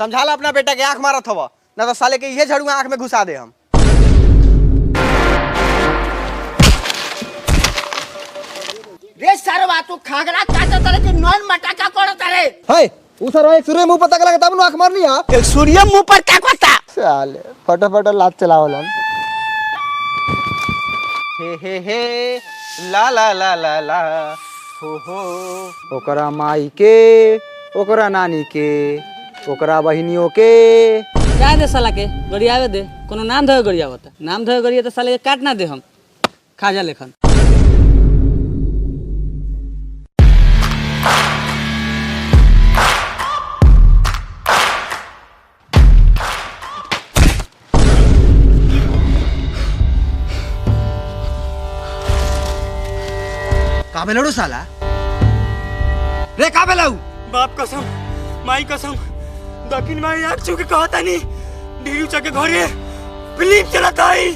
समझाला अपना बेटा के आंख मारत हवा, ना तो साले के ये झड़ुआ आंख में घुसा दे हम। रे सरवा तू खागरा काटा तरे के नॉन मटाका कोड़ तरे हाय उ सर एक सूर्य मुंह पर तक लगा तब आंख मारनी है। एक सूर्य मुंह पर ताकता साले फटाफट लात चलावलन। हे ला ला ला ला ला हो ओकरा माई के, ओकरा नानी के, ओकरा बहिनियों के क्या दे साला के गरियावे दे, कोनो नाम धोए गरियावत, नाम धोए गरिया तो साले के काट ना दे हम खाजा लेखन। काबे लड़ू साला रे, काबे लड़ू बाप कसम माई कसम दक्षिण माई आग छू के कहता नहीं ढीरू चके घरे फिल्म चलाता है।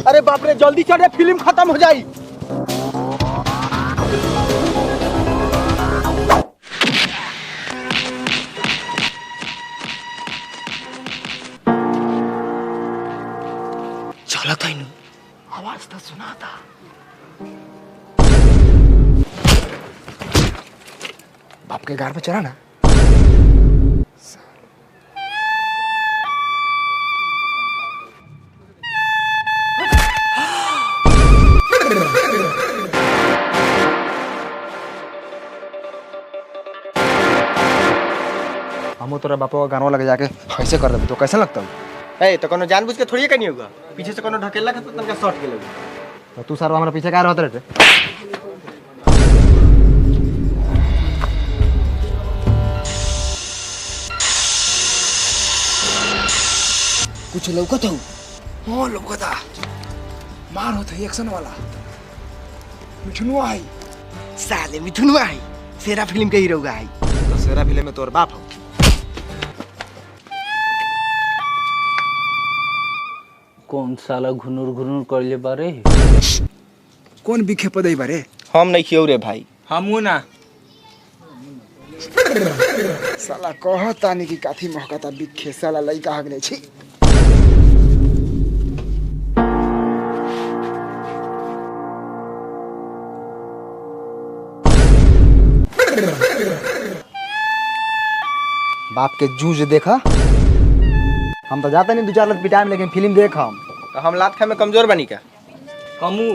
अरे बाप रे जल्दी चढ़े फिल्म खत्म हो जाई। चला था इन आवाज तो सुना था। बाप के घर पे चला ना। हम तोरा बापा का गानवा लगे जाके ऐसे कर दे तो कैसा लगता है? ए तो कोनो जानबूझ के थोड़ी करनी होगा, पीछे से कोनो ढकेला के तो तनका शॉट के लगे। तो तू सर हमरा पीछे का रहत रे? कुछ लौकत हो? हां लौकता मार होता है एक्शन वाला मिठुनुआ है। साले मिठुनुआ है, सेरा फिल्म के हीरो है। तो सेरा फिल्म में तोर बाप हो। कौन साला घुनुर घुनुर कर ले बारे? कौन बिखे पदई बारे? हम नहीं खियो रे भाई। हमू ना साला कहता नहीं कि काथी महकता बिखे साला लइका हगने छी। बाप के जूझ देखा। हम तो जाते नहीं 2-4 लाख पिटाए में, लेकिन फिल्म देख हम तो हम लात खाए में कमजोर बनी क्या? हमू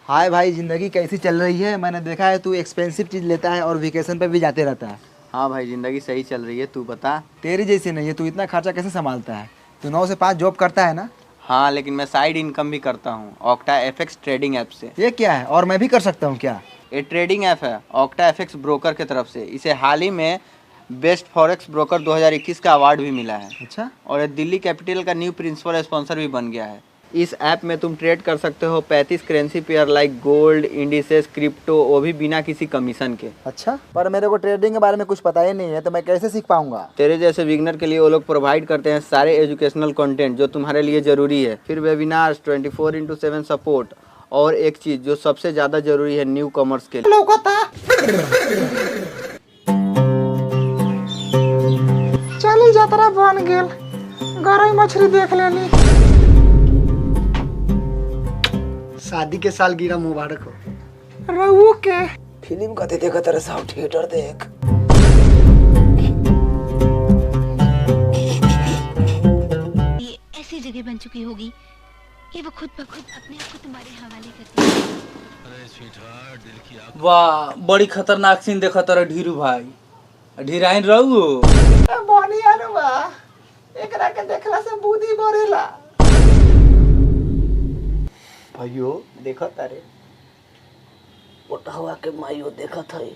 हाय भाई, जिंदगी कैसी चल रही है? मैंने देखा है तू एक्सपेंसिव चीज लेता है और वेकेशन पे भी जाते रहता है। हाँ भाई जिंदगी सही चल रही है, तू बता। तेरी जैसी नहीं है, तू इतना खर्चा कैसे संभालता है? तू 9 से 5 जॉब करता है ना? हाँ लेकिन मैं साइड इनकम भी करता हूँ ऑक्टा एफएक्स ट्रेडिंग ऐप से। ये क्या है और मैं भी कर सकता हूँ क्या? ये ट्रेडिंग ऐप है ऑक्टा एफएक्स ब्रोकर की तरफ से। इसे हाल ही में बेस्ट फॉरेक्स ब्रोकर 2021 का अवार्ड भी मिला है। अच्छा। और ये दिल्ली कैपिटल का न्यू प्रिंसिपल स्पॉन्सर भी बन गया है। इस ऐप में तुम ट्रेड कर सकते हो 35 करेंसी पेयर लाइक गोल्ड, इंडिसेस, क्रिप्टो, वो भी बिना किसी कमीशन के। अच्छा, पर मेरे को ट्रेडिंग के बारे में कुछ पता ही नहीं है, तो मैं कैसे सीख पाऊंगा? तेरे जैसे बिगनर के लिए वो लोग प्रोवाइड करते हैं सारे एजुकेशनल कंटेंट जो तुम्हारे लिए जरूरी है, फिर वेबिनार्स, 24/7 सपोर्ट, और एक चीज जो सबसे ज्यादा जरूरी है न्यू कॉमर्स के लिए। चली यात्रा बन गेल, गरई मछली देख लेनी। शादी के साल गिरा मुबारक हो। रहू के फिल्म कते देखा तेरे साउथ थिएटर देख। ये ऐसी जगह बन चुकी होगी कि वो खुद ब खुद अपने आप को तुम्हारे हवाले करती है। वाह बड़ी खतरनाक सीन देखा तारा ढीरू भाई। ढीराइन रहू बढ़िया नु बा, एकरा के देखला से बुद्धि बढ़ेला। भाइयों देखा तारे ओटहवा के माइयो देखत है।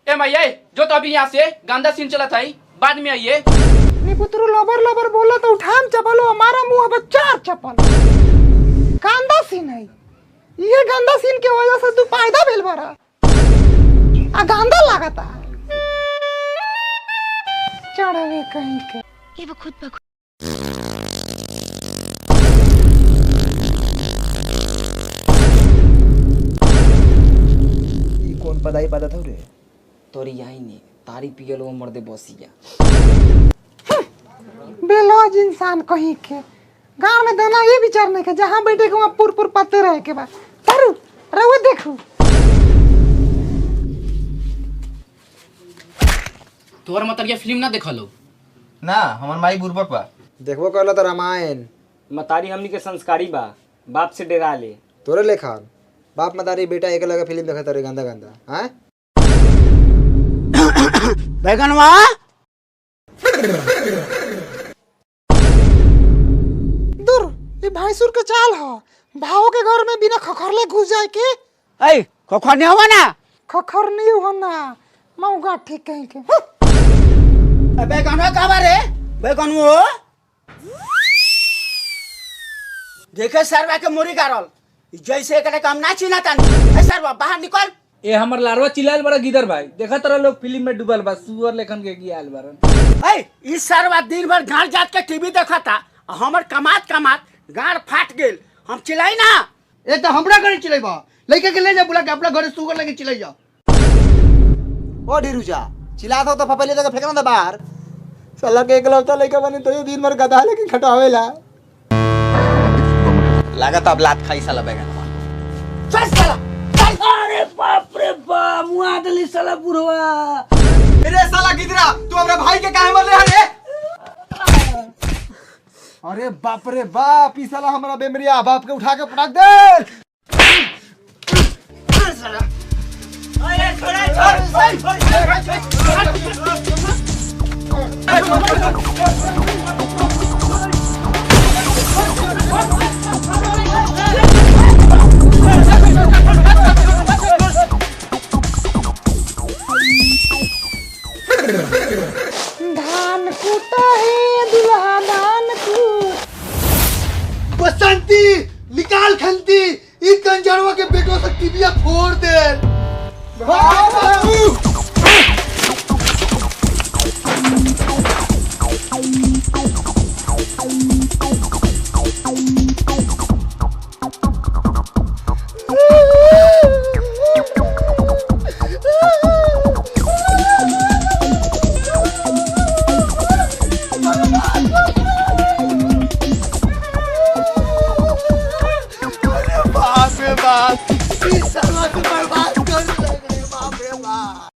ए मैया जो तो अभी यहाँ से गंदा सीन चला था बाद में आइए। निपुत्रु लबर लबर बोला तो उठाम चपलो, हमारा मुंह पे 4 चपल। गंदा सीन है ये, गंदा सीन के वजह से तू फायदा भेल बारा आ गंदा लागता। चढ़वे कहीं के ये वो खुद ब खुद पता था रे तोरी यही नहीं तारी पियल वो मर्दे बसिया बेलौज इंसान कहीं के गांव में दाना ये विचार नहीं के जहाँ बैठे के वहाँ पुर पुर पत्ते रहे के बाद तारू रहुए देखू तोहर मतलब ये फिल्म ना देखा लो ना हमार माई बुर्बक बा। देखबो कहला तो रामायण मतारी हमनी के संस्कारी बा बाप से डरा ले तोरे लेखा बाप मतारी बेटा एक लगा फिल्म देखा तारे गंदा गंदा हैं बैगनवा दूर ये भैंसुर के चाल है भाव के घर में बिना खखरले घुस जाए के ऐ खोखा नहीं हुआ ना खखर नहीं होना मऊगा ठीक कहीं के बैगनवा कहाँ बारे बैगनवो देखे सरवा के मुरी गारल जैसे एकरे काम ना चिना तानी ए सरवा बाहर निकल ए हमर लारवा चिल्लाल बड़ा गिदर भाई देखा तरह लोग फिल्म में डूबल बा सुअर लेखन के गियाल बारन ऐ इस सरवा दिन भर गाड़ जात के टीवी देखा था हमर कमात कमात गाड़ फाट गेल हम चिल्लाई ना ए तो हमरा घरे चिल्लाइबा लइका के ले जा बुला के अपना घरे सुगर लेके चिल्लाई जा ओ ढीरूजा चिल्लात हो तो फपले जगह फेंकना था बाहर साला के एकलौता लइका बनी तो ये दिन भर गधा लेके खटावेला लागत अब लात खाई साला बैगनवा। चल साला अरे बाप रे बाप मुआ दली साला बुढ़वा अरे साला गिदरा तू हमरा भाई के काहे मार रहे रे अरे बाप रे बाप ई साला हमरा बेमरिया बाप के उठा के पटक दे धान कूटा है दुल्हा धान कूट बसंती निकाल खंती ई कंजरवा के बेटो से टिबिया फोड़ दे बाप रे बाप इस सरवा के